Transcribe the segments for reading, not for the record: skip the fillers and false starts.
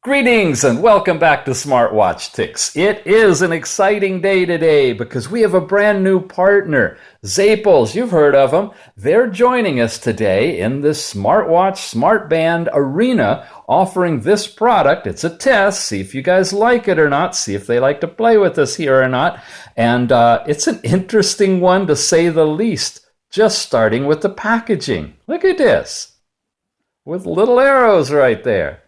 Greetings and welcome back to SmartWatch Ticks. It is an exciting day today because we have a brand new partner, Zapals. You've heard of them. They're joining us today in this Smartwatch Smartband arena, offering this product. It's a test. See if you guys like it or not. See if they like to play with us here or not. And it's an interesting one to say the least. Just starting with the packaging. Look at this, with little arrows right there.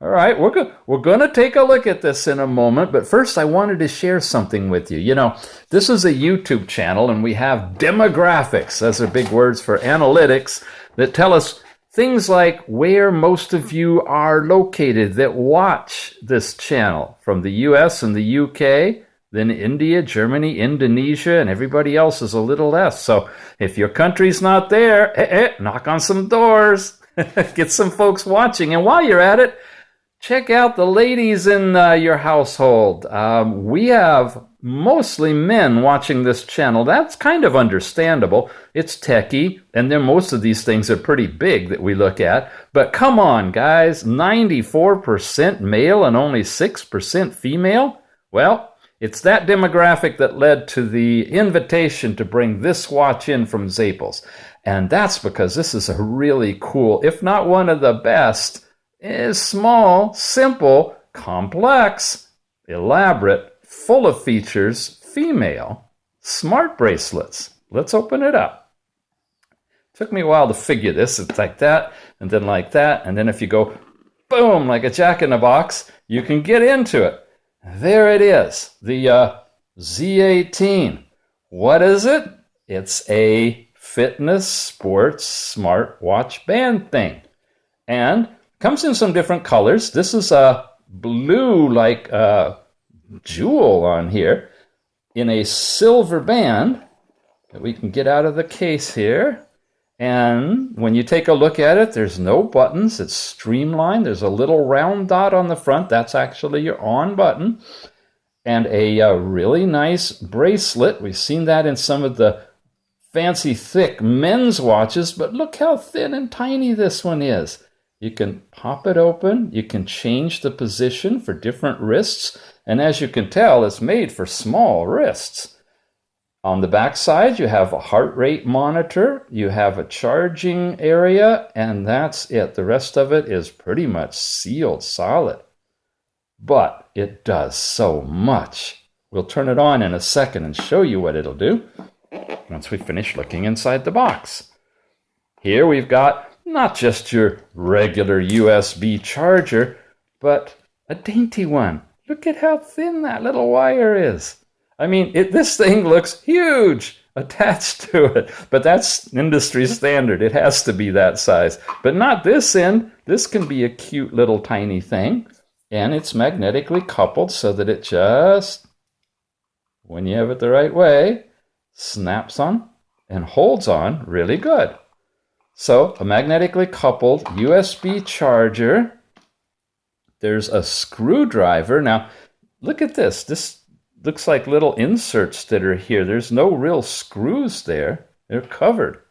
All right, we're going to take a look at this in a moment, but first I wanted to share something with you. You know, this is a YouTube channel, and we have demographics. Those are big words for analytics that tell us things like where most of you are located that watch this channel, from the US and the UK, then India, Germany, Indonesia, and everybody else is a little less. So if your country's not there, knock on some doors, get some folks watching. And while you're at it, check out the ladies in your household. We have mostly men watching this channel. That's kind of understandable. It's techie, and then most of these things are pretty big that we look at. But come on, guys, 94% male and only 6% female? Well, it's that demographic that led to the invitation to bring this watch in from Zapals. And that's because this is a really cool, if not one of the best, is small, simple, complex, elaborate, full of features, female smart bracelets. Let's open it up. Took me a while to figure this. It's like that, and then like that, and then if you go boom, like a jack-in-the-box, you can get into it. There it is, the Z18. What is it? It's a fitness sports smartwatch band thing. And comes in some different colors. This is a blue, like jewel on here, in a silver band that we can get out of the case here. And when you take a look at it, there's no buttons. It's streamlined. There's a little round dot on the front. That's actually your on button. And a really nice bracelet. We've seen that in some of the fancy, thick men's watches, but look how thin and tiny this one is. You can pop it open, you can change the position for different wrists, and as you can tell, it's made for small wrists. On the back side, you have a heart rate monitor, you have a charging area, and that's it. The rest of it is pretty much sealed solid. But it does so much. We'll turn it on in a second and show you what it'll do once we finish looking inside the box. Here we've got not just your regular USB charger, but a dainty one. Look at how thin that little wire is. I mean, this thing looks huge attached to it, but that's industry standard. It has to be that size, but not this end. This can be a cute little tiny thing, and it's magnetically coupled so that it just, when you have it the right way, snaps on and holds on really good. So, a magnetically coupled USB charger. There's a screwdriver. Now, look at this. This looks like little inserts that are here. There's no real screws there. They're covered.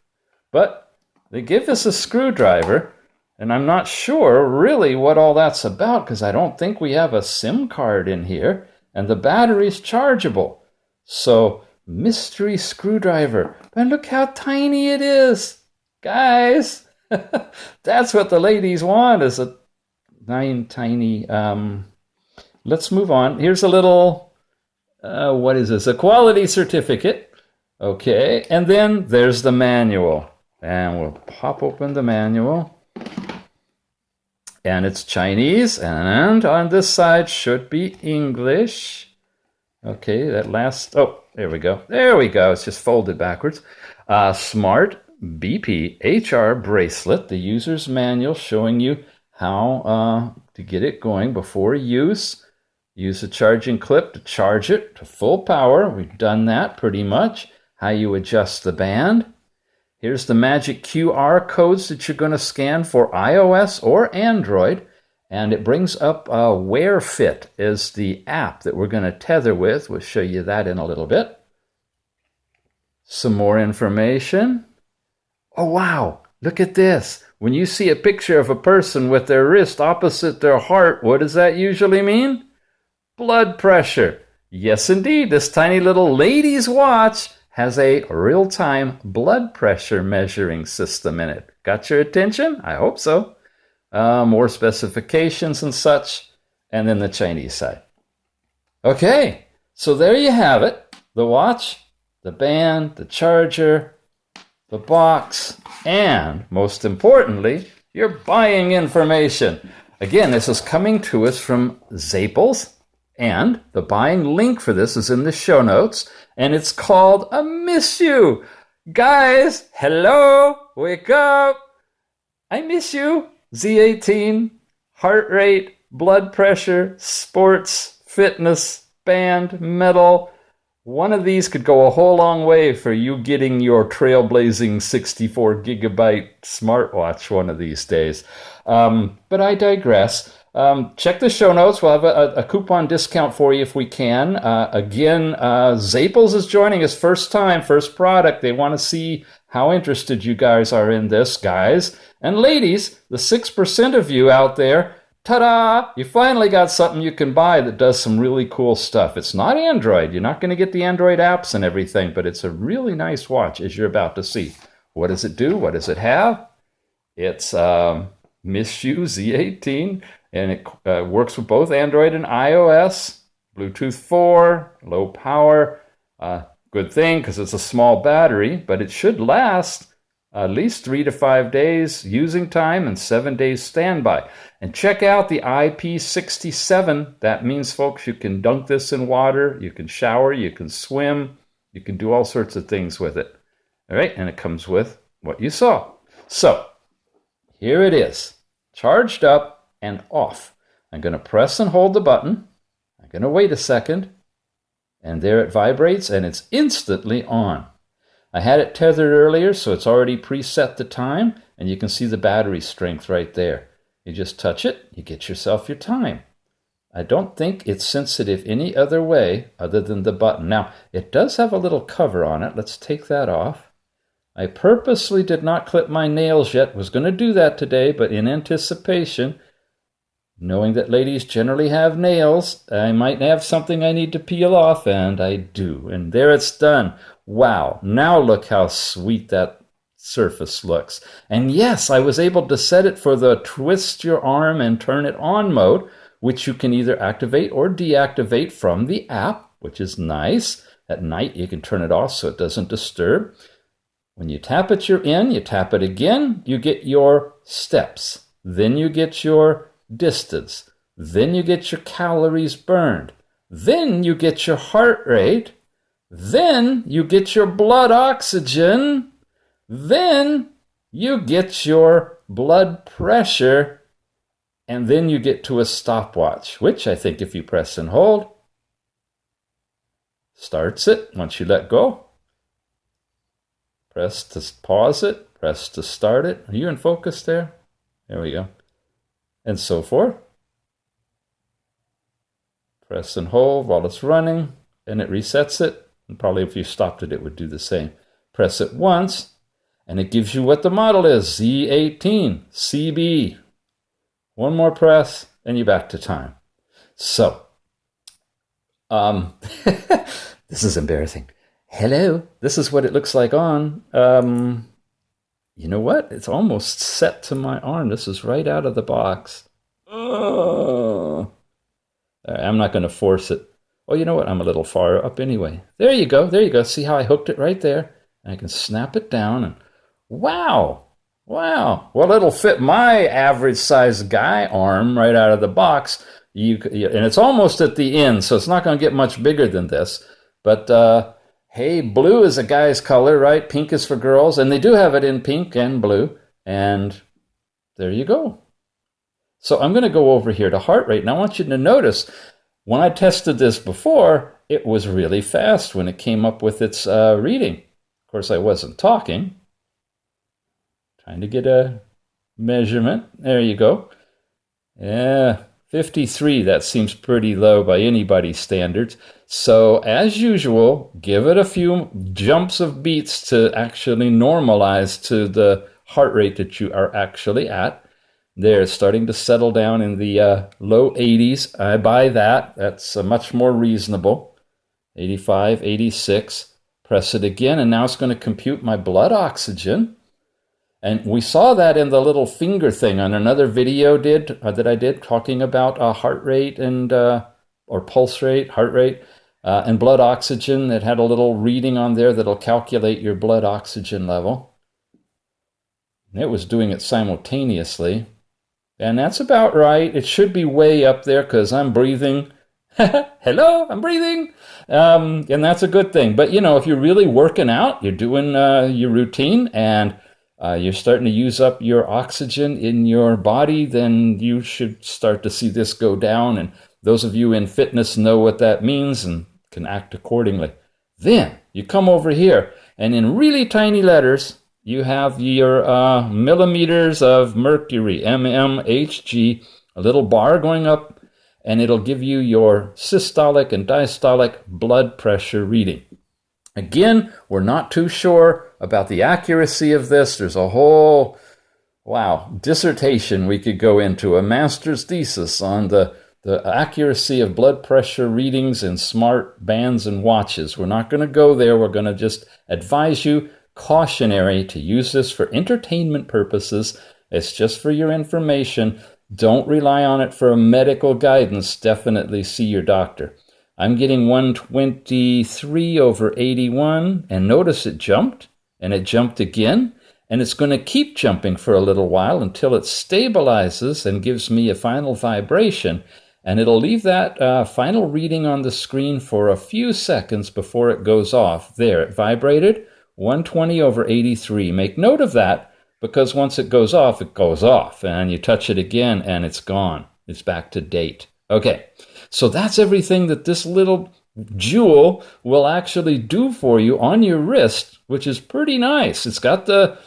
But they give us a screwdriver, and I'm not sure really what all that's about because I don't think we have a SIM card in here, and the battery's chargeable. So, mystery screwdriver. But look how tiny it is. Guys, that's what the ladies want, is a tiny, let's move on. Here's a little, what is this? A quality certificate. Okay, and then there's the manual. And we'll pop open the manual. And it's Chinese, and on this side should be English. Okay, that last, oh, there we go. There we go, it's just folded backwards. Smart BP HR bracelet, the user's manual showing you how to get it going before use. Use a charging clip to charge it to full power. We've done that pretty much. How you adjust the band. Here's the magic QR codes that you're going to scan for iOS or Android. And it brings up WearFit is the app that we're going to tether with. We'll show you that in a little bit. Some more information. Oh, wow. Look at this. When you see a picture of a person with their wrist opposite their heart, what does that usually mean? Blood pressure. Yes, indeed, this tiny little lady's watch has a real-time blood pressure measuring system in it. Got your attention? I hope so. More specifications and such, and then the Chinese side. Okay, so there you have it. The watch, the band, the charger, the box, and most importantly, your buying information. Again, this is coming to us from Zapals, and the buying link for this is in the show notes, and it's called a Miss You. Guys, hello, wake up. I miss you. Z18, heart rate, blood pressure, sports, fitness, band, metal. One of these could go a whole long way for you getting your trailblazing 64 gigabyte smartwatch one of these days. But I digress. Check the show notes. We'll have a coupon discount for you if we can. Again, Zapals is joining us first time, first product. They want to see how interested you guys are in this, guys. And ladies, the 6% of you out there, ta-da! You finally got something you can buy that does some really cool stuff. It's not Android. You're not going to get the Android apps and everything, but it's a really nice watch, as you're about to see. What does it do? What does it have? It's MISSYOU Z18, and it works with both Android and iOS. Bluetooth 4, low power. Good thing, because it's a small battery, but it should last at least 3 to 5 days using time and 7 days standby. And check out the IP67. That means, folks, you can dunk this in water, you can shower, you can swim, you can do all sorts of things with it. All right, and it comes with what you saw. So, here it is, charged up and off. I'm going to press and hold the button. I'm going to wait a second, and there it vibrates, and it's instantly on. I had it tethered earlier, so it's already preset the time, and you can see the battery strength right there. You just touch it, you get yourself your time. I don't think it's sensitive any other way other than the button. Now, it does have a little cover on it. Let's take that off. I purposely did not clip my nails yet. Was going to do that today, but in anticipation, knowing that ladies generally have nails, I might have something I need to peel off, and I do. And there it's done. Wow, now look how sweet that surface looks. And yes, I was able to set it for the twist your arm and turn it on mode, which you can either activate or deactivate from the app, which is nice. At night, you can turn it off so it doesn't disturb. When you tap it, you're in. You tap it again, you get your steps. Then you get your distance. Then you get your calories burned. Then you get your heart rate. Then you get your blood oxygen. Then you get your blood pressure. And then you get to a stopwatch, which I think if you press and hold, starts it once you let go. Press to pause it. Press to start it. Are you in focus there? There we go. And so forth. Press and hold while it's running, and it resets it. And probably if you stopped it, it would do the same. Press it once, and it gives you what the model is, Z18, CB. One more press, and you're back to time. So, this is embarrassing. Hello, this is what it looks like on. You know what? It's almost set to my arm. This is right out of the box. Oh. I'm not going to force it. Oh, you know what? I'm a little far up anyway. There you go. There you go. See how I hooked it right there? And I can snap it down. And wow. Wow. Well, it'll fit my average size guy arm right out of the box. And it's almost at the end, so it's not going to get much bigger than this. But hey, blue is a guy's color, right? Pink is for girls. And they do have it in pink and blue. And there you go. So I'm going to go over here to heart rate. And I want you to notice, when I tested this before, it was really fast when it came up with its reading. Of course, I wasn't talking. Trying to get a measurement. There you go. Yeah, 53. That seems pretty low by anybody's standards. So, as usual, give it a few jumps of beats to actually normalize to the heart rate that you are actually at. There, it's starting to settle down in the low 80s. I buy that. That's much more reasonable. 85, 86. Press it again, and now it's going to compute my blood oxygen. And we saw that in the little finger thing on another video that I did talking about heart rate and or pulse rate, heart rate, and blood oxygen. It had a little reading on there that'll calculate your blood oxygen level. It was doing it simultaneously. And that's about right. It should be way up there because I'm breathing. Hello, I'm breathing. And that's a good thing. But, you know, if you're really working out, you're doing your routine, and you're starting to use up your oxygen in your body, then you should start to see this go down. And those of you in fitness know what that means and can act accordingly. Then you come over here, and in really tiny letters, you have your millimeters of mercury, mmHg, a little bar going up, and it'll give you your systolic and diastolic blood pressure reading. Again, we're not too sure about the accuracy of this. There's a whole, dissertation we could go into, a master's thesis on the accuracy of blood pressure readings in smart bands and watches. We're not going to go there. We're going to just advise you, cautionary, to use this for entertainment purposes. It's just for your information. Don't rely on it for medical guidance. Definitely see your doctor. I'm getting 123/81, and notice it jumped, and it jumped again, and it's going to keep jumping for a little while until it stabilizes and gives me a final vibration, and it'll leave that final reading on the screen for a few seconds before it goes off. There, it vibrated, 120/83. Make note of that, because once it goes off, and you touch it again, and it's gone. It's back to date. Okay. So that's everything that this little jewel will actually do for you on your wrist, which is pretty nice. It's got the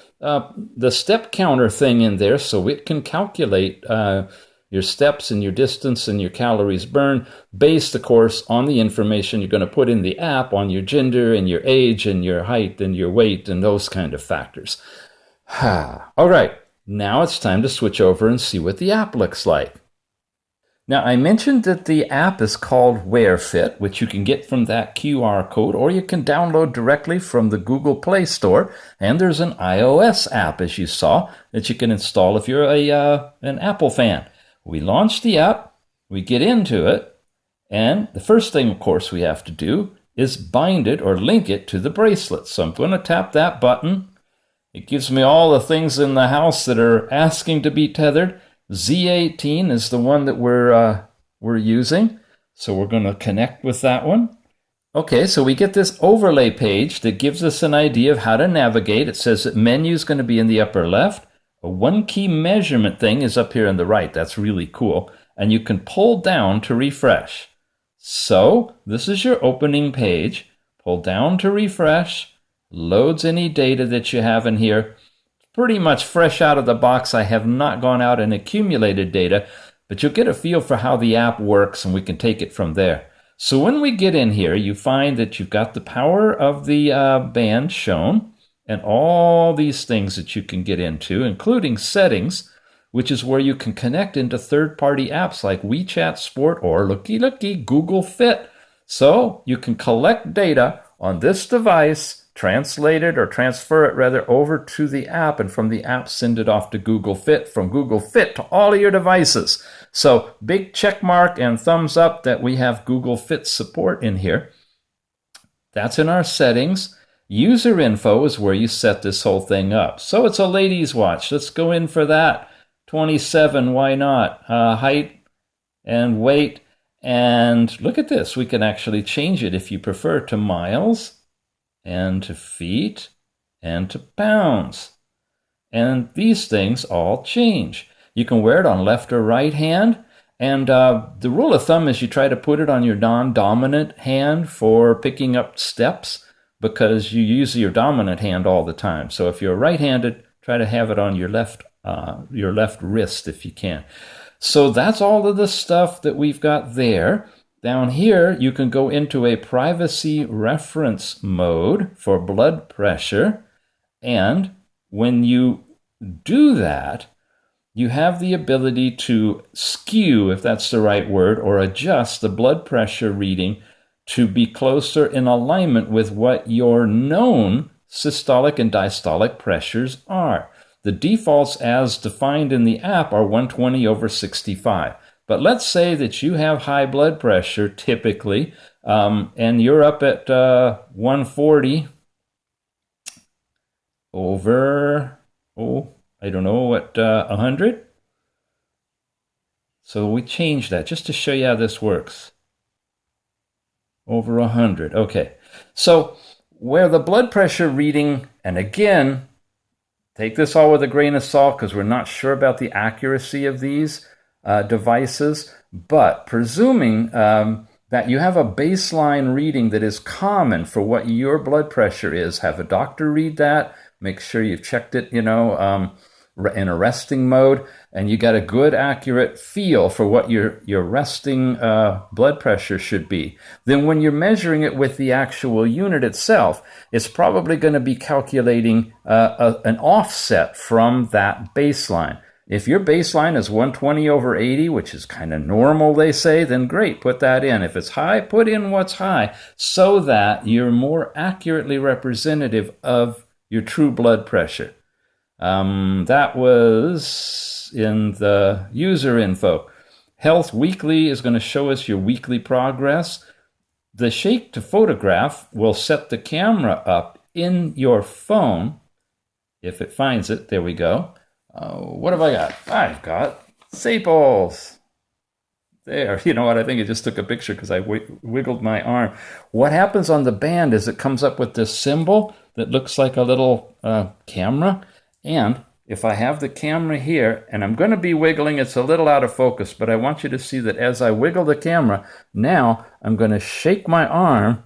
step counter thing in there, so it can calculate your steps and your distance and your calories burned, based, of course, on the information you're going to put in the app on your gender and your age and your height and your weight and those kind of factors. All right, now it's time to switch over and see what the app looks like. Now, I mentioned that the app is called WearFit, which you can get from that QR code, or you can download directly from the Google Play Store. And there's an iOS app, as you saw, that you can install if you're an Apple fan. We launch the app, we get into it, and the first thing, of course, we have to do is bind it or link it to the bracelet. So I'm going to tap that button. It gives me all the things in the house that are asking to be tethered. Z18 is the one that we're using, so we're going to connect with that one. Okay, so we get this overlay page that gives us an idea of how to navigate. It says that menu is going to be in the upper left. A one-key measurement thing is up here on the right. That's really cool. And you can pull down to refresh. So this is your opening page. Pull down to refresh. Loads any data that you have in here. Pretty much fresh out of the box. I have not gone out and accumulated data, but you'll get a feel for how the app works, and we can take it from there. So when we get in here, you find that you've got the power of the band shown, and all these things that you can get into, including settings, which is where you can connect into third-party apps like WeChat Sport or looky, Google Fit. So you can collect data on this device, translate it or transfer it rather over to the app, and from the app send it off to Google Fit, from Google Fit to all of your devices. So big check mark and thumbs up that we have Google Fit support in here. That's in our settings. User info is where you set this whole thing up. So it's a ladies' watch. Let's go in for that. 27, why not? Height and weight. And look at this. We can actually change it if you prefer to miles, and to feet, and to pounds. And these things all change. You can wear it on left or right hand, and the rule of thumb is you try to put it on your non-dominant hand for picking up steps, because you use your dominant hand all the time. So if you're right-handed, try to have it on your left wrist if you can. So that's all of the stuff that we've got there. Down here, you can go into a privacy reference mode for blood pressure. And when you do that, you have the ability to skew, if that's the right word, or adjust the blood pressure reading to be closer in alignment with what your known systolic and diastolic pressures are. The defaults as defined in the app are 120/65. But let's say that you have high blood pressure typically, and you're up at 140 over, I don't know, what, 100? So we change that just to show you how this works. Over 100, okay. So where the blood pressure reading, and again, take this all with a grain of salt because we're not sure about the accuracy of these devices, but presuming that you have a baseline reading that is common for what your blood pressure is, have a doctor read that, make sure you've checked it, in a resting mode, and you got a good, accurate feel for what your resting blood pressure should be. Then when you're measuring it with the actual unit itself, it's probably going to be calculating an offset from that baseline. If your baseline is 120/80, which is kind of normal, they say, then great, put that in. If it's high, put in what's high so that you're more accurately representative of your true blood pressure. That was in the user info. Health Weekly is going to show us your weekly progress. The shake to photograph will set the camera up in your phone. If it finds it, there we go. What have I got? I've got Zapals. There, you know what? I think I just took a picture because I wiggled my arm. What happens on the band is it comes up with this symbol that looks like a little camera. And if I have the camera here, and I'm going to be wiggling, it's a little out of focus, but I want you to see that as I wiggle the camera, now I'm going to shake my arm,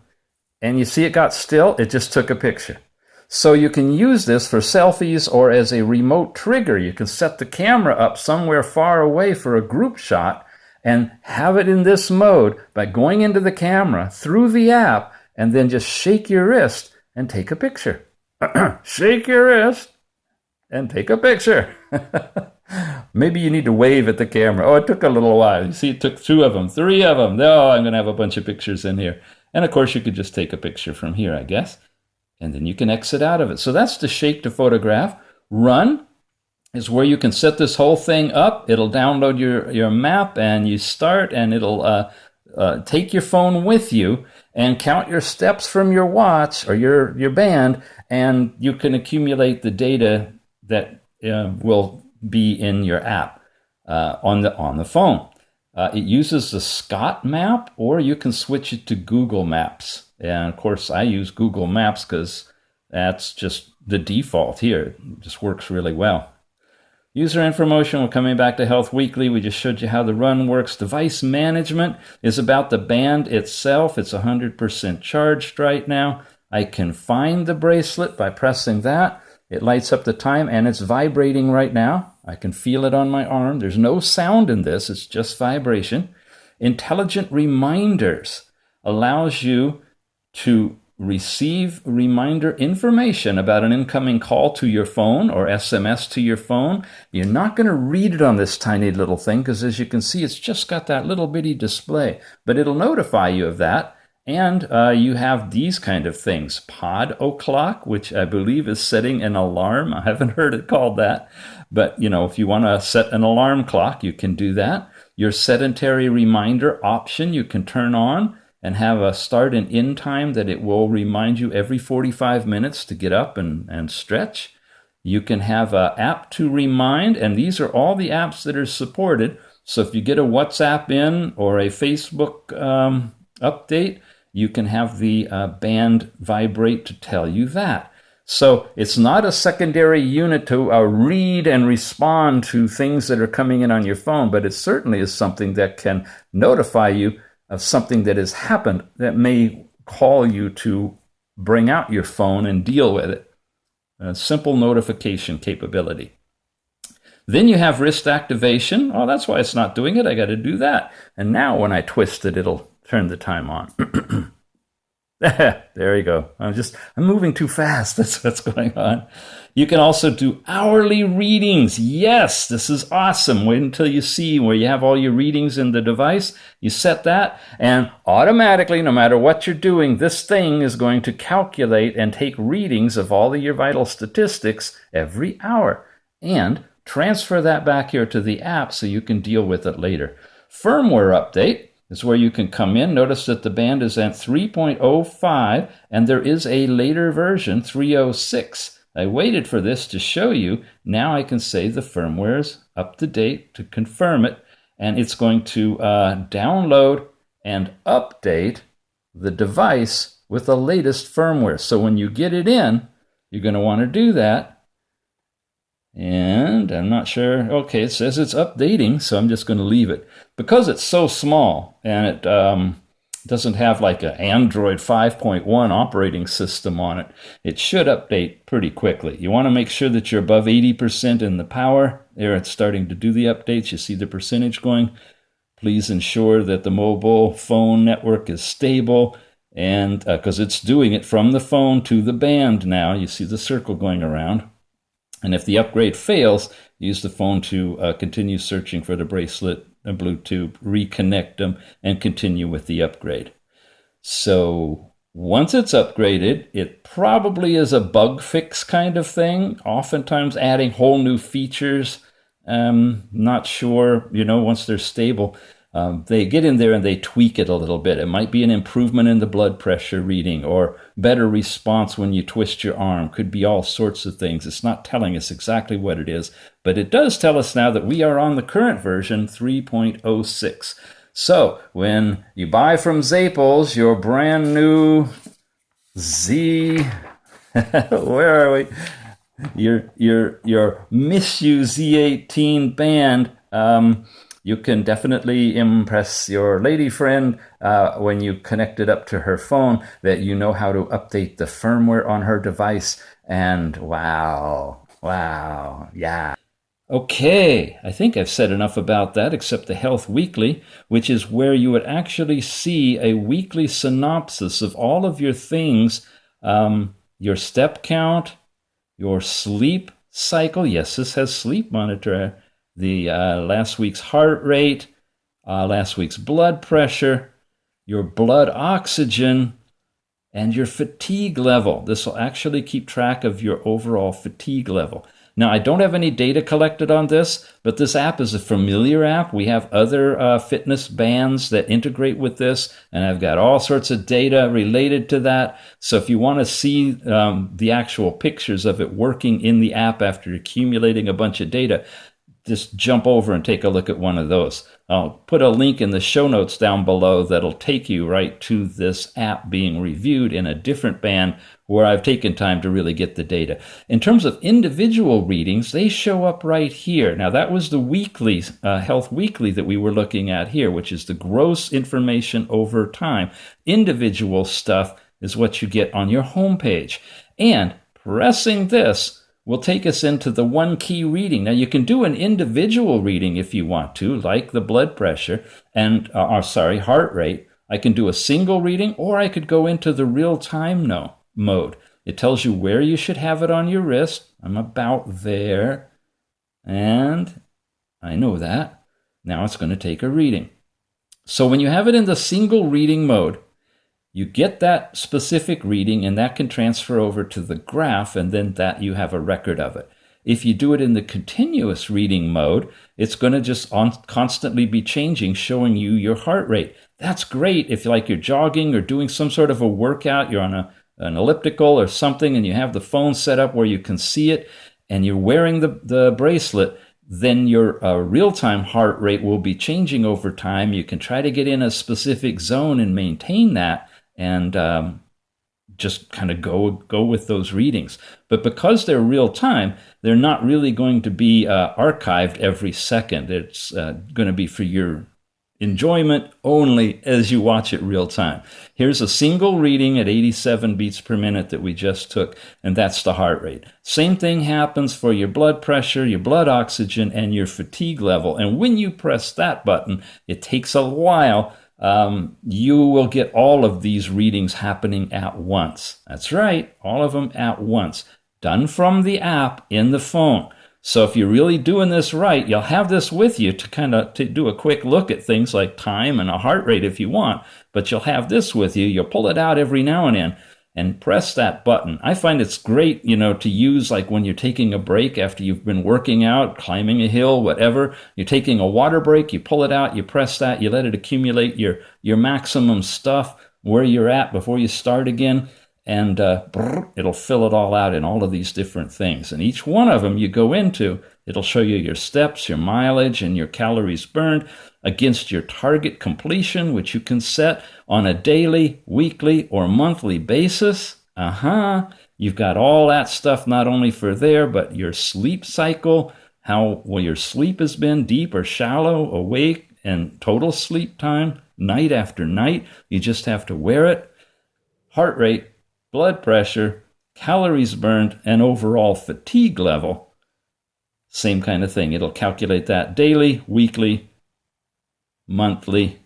and you see it got still? It just took a picture. So you can use this for selfies or as a remote trigger. You can set the camera up somewhere far away for a group shot and have it in this mode by going into the camera through the app and then just shake your wrist and take a picture. Shake your wrist and take a picture. Maybe you need to wave at the camera. Oh, it took a little while. You see, it took 2 of them, 3 of them. Oh, I'm going to have a bunch of pictures in here. And of course, you could just take a picture from here, I guess. And then you can exit out of it. So that's the shake to photograph. Run is where you can set this whole thing up. It'll download your map, and you start, and it'll take your phone with you and count your steps from your watch or your band, and you can accumulate the data that will be in your app on the phone. It uses the Scott map, or you can switch it to Google Maps. And of course, I use Google Maps because that's just the default here. It just works really well. User information, we're coming back to Health Weekly. We just showed you how the run works. Device management is about the band itself. It's 100% charged right now. I can find the bracelet by pressing that. It lights up the time, and it's vibrating right now. I can feel it on my arm. There's no sound in this. It's just vibration. Intelligent reminders allows you to receive reminder information about an incoming call to your phone or SMS to your phone. You're not going to read it on this tiny little thing because, as you can see, it's just got that little bitty display. But it'll notify you of that. And you have these kind of things. Pod o'clock, which I believe is setting an alarm. I haven't heard it called that. But, if you want to set an alarm clock, you can do that. Your sedentary reminder option you can turn on and have a start and end time that it will remind you every 45 minutes to get up and stretch. You can have an app to remind, and these are all the apps that are supported. So if you get a WhatsApp in or a Facebook update, you can have the band vibrate to tell you that. So it's not a secondary unit to read and respond to things that are coming in on your phone, but it certainly is something that can notify you of something that has happened that may call you to bring out your phone and deal with it. A simple notification capability. Then you have wrist activation. Oh, that's why it's not doing it. I got to do that. And now when I twist it, it'll turn the time on. There you go. I'm moving too fast. That's what's going on. You can also do hourly readings. Yes, this is awesome. Wait until you see where you have all your readings in the device. You set that, and automatically, no matter what you're doing, this thing is going to calculate and take readings of all of your vital statistics every hour and transfer that back here to the app so you can deal with it later. Firmware update is where you can come in. Notice that the band is at 3.05, and there is a later version, 3.06. I waited for this to show you. Now I can say the firmware is up to date to confirm it, and it's going to download and update the device with the latest firmware. So when you get it in, you're going to want to do that. And I'm not sure. Okay, it says it's updating, so I'm just going to leave it. Because it's so small and it doesn't have like an Android 5.1 operating system on it, it should update pretty quickly. You want to make sure that you're above 80% in the power. There it's starting to do the updates. You see the percentage going. Please ensure that the mobile phone network is stable, and because it's doing it from the phone to the band now. You see the circle going around. And if the upgrade fails, use the phone to continue searching for the bracelet and Bluetooth, reconnect them, and continue with the upgrade. So once it's upgraded, it probably is a bug fix kind of thing, oftentimes adding whole new features. Not sure, once they're stable. They get in there and they tweak it a little bit. It might be an improvement in the blood pressure reading or better response when you twist your arm. Could be all sorts of things. It's not telling us exactly what it is, but it does tell us now that we are on the current version 3.06. So when you buy from Zapals your brand new where are we? Your MISSYOU Z18 band, you can definitely impress your lady friend when you connect it up to her phone that you know how to update the firmware on her device. And wow, yeah. Okay, I think I've said enough about that, except the Health Weekly, which is where you would actually see a weekly synopsis of all of your things, your step count, your sleep cycle. Yes, this has sleep monitor. The last week's heart rate, last week's blood pressure, your blood oxygen, and your fatigue level. This will actually keep track of your overall fatigue level. Now, I don't have any data collected on this, but this app is a familiar app. We have other fitness bands that integrate with this, and I've got all sorts of data related to that. So if you want to see the actual pictures of it working in the app after accumulating a bunch of data, just jump over and take a look at one of those. I'll put a link in the show notes down below that'll take you right to this app being reviewed in a different band where I've taken time to really get the data. In terms of individual readings, they show up right here. Now, that was the weekly, Health Weekly that we were looking at here, which is the gross information over time. Individual stuff is what you get on your homepage. And pressing this will take us into the one key reading. Now, you can do an individual reading if you want to, like the blood pressure and, heart rate. I can do a single reading, or I could go into the real-time mode. It tells you where you should have it on your wrist. I'm about there, and I know that. Now it's going to take a reading. So when you have it in the single reading mode, you get that specific reading, and that can transfer over to the graph, and then that you have a record of it. If you do it in the continuous reading mode, it's going to just constantly be changing, showing you your heart rate. That's great if you're jogging or doing some sort of a workout, you're on an elliptical or something, and you have the phone set up where you can see it, and you're wearing the bracelet. Then your real-time heart rate will be changing over time. You can try to get in a specific zone and maintain that, and just kind of go with those readings. But because they're real time, they're not really going to be archived every second. It's going to be for your enjoyment only as you watch it real time. Here's a single reading at 87 beats per minute that we just took, and that's the heart rate. Same thing happens for your blood pressure, your blood oxygen, and your fatigue level. And when you press that button, it takes a while you will get all of these readings happening at once. That's right, all of them at once, done from the app in the phone. So if you're really doing this right, you'll have this with you to do a quick look at things like time and a heart rate if you want, but you'll have this with you. You'll pull it out every now and then and press that button. I find it's great, to use like when you're taking a break after you've been working out, climbing a hill, whatever. You're taking a water break, you pull it out, you press that, you let it accumulate your maximum stuff where you're at before you start again. And it'll fill it all out in all of these different things. And each one of them you go into, it'll show you your steps, your mileage, and your calories burned against your target completion, which you can set on a daily, weekly, or monthly basis. You've got all that stuff not only for there, but your sleep cycle, how well your sleep has been, deep or shallow, awake, and total sleep time, night after night. You just have to wear it. Heart rate, blood pressure, calories burned, and overall fatigue level. Same kind of thing. It'll calculate that daily, weekly, monthly.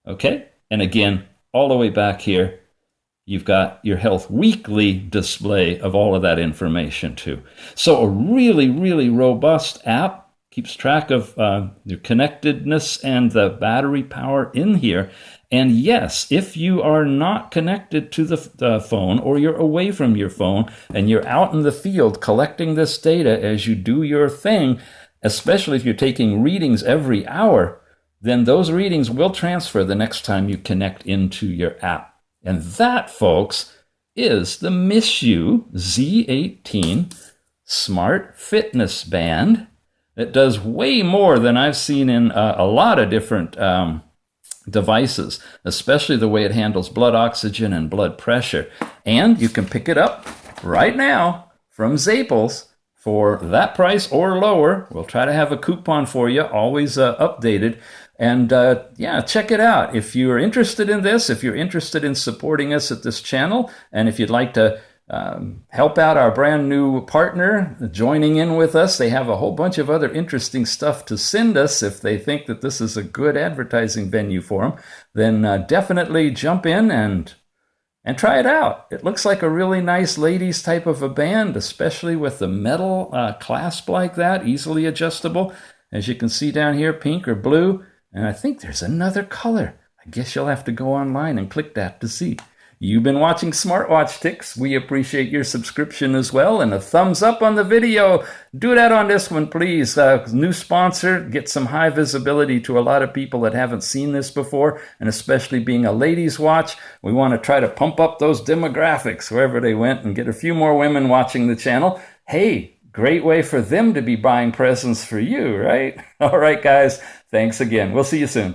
Okay? And again, all the way back here, you've got your health weekly display of all of that information too. So a really, really robust app. Keeps track of your connectedness and the battery power in here. And yes, if you are not connected to the phone, or you're away from your phone and you're out in the field collecting this data as you do your thing, especially if you're taking readings every hour, then those readings will transfer the next time you connect into your app. And that, folks, is the MISSYOU Z18 Smart Fitness Band. It does way more than I've seen in a lot of different devices, especially the way it handles blood oxygen and blood pressure. And you can pick it up right now from Zapals for that price or lower. We'll try to have a coupon for you, always updated. And check it out. If you're interested in this, if you're interested in supporting us at this channel, and if you'd like to help out our brand new partner joining in with us, they have a whole bunch of other interesting stuff to send us if they think that this is a good advertising venue for them, then definitely jump in and try it out. It looks like a really nice ladies type of a band, especially with the metal clasp like that, easily adjustable. As you can see down here, pink or blue, and I think there's another color. I guess you'll have to go online and click that to see. You've been watching Smartwatch Ticks. We appreciate your subscription as well, and a thumbs up on the video. Do that on this one, please. New sponsor, get some high visibility to a lot of people that haven't seen this before, and especially being a ladies' watch, we want to try to pump up those demographics wherever they went and get a few more women watching the channel. Hey, great way for them to be buying presents for you, right? All right, guys. Thanks again. We'll see you soon.